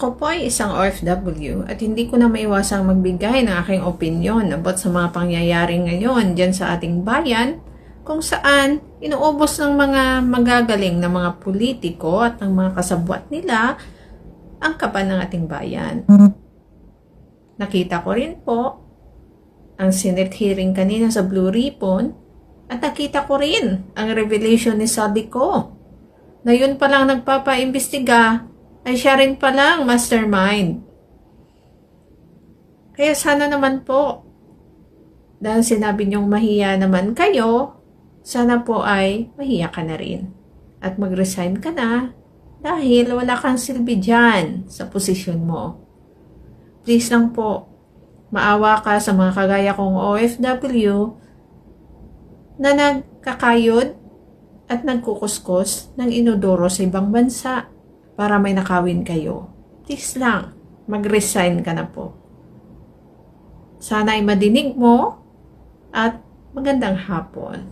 Ako po ay isang OFW at hindi ko na maiwasang magbigay ng aking opinyon about sa mga pangyayari ngayon dyan sa ating bayan kung saan inuubos ng mga magagaling na mga politiko at ng mga kasabwat nila ang kaban ng ating bayan. Nakita ko rin po ang Senate hearing kanina sa Blue Ribbon at nakita ko rin ang revelation ni Sadico na yun palang nagpapaimbestiga ay siya rin palang mastermind. Kaya sana naman po, dahil sinabi niyong mahiya naman kayo, sana po ay mahiya ka na rin. At mag-resign ka na dahil wala kang silbi dyan sa posisyon mo. Please lang po, maawa ka sa mga kagaya kong OFW na nagkakayod at nagkukuskus ng inodoro sa ibang bansa para may nakawin kayo. Please lang, mag-resign ka na po. Sana ay madinig mo at magandang hapon.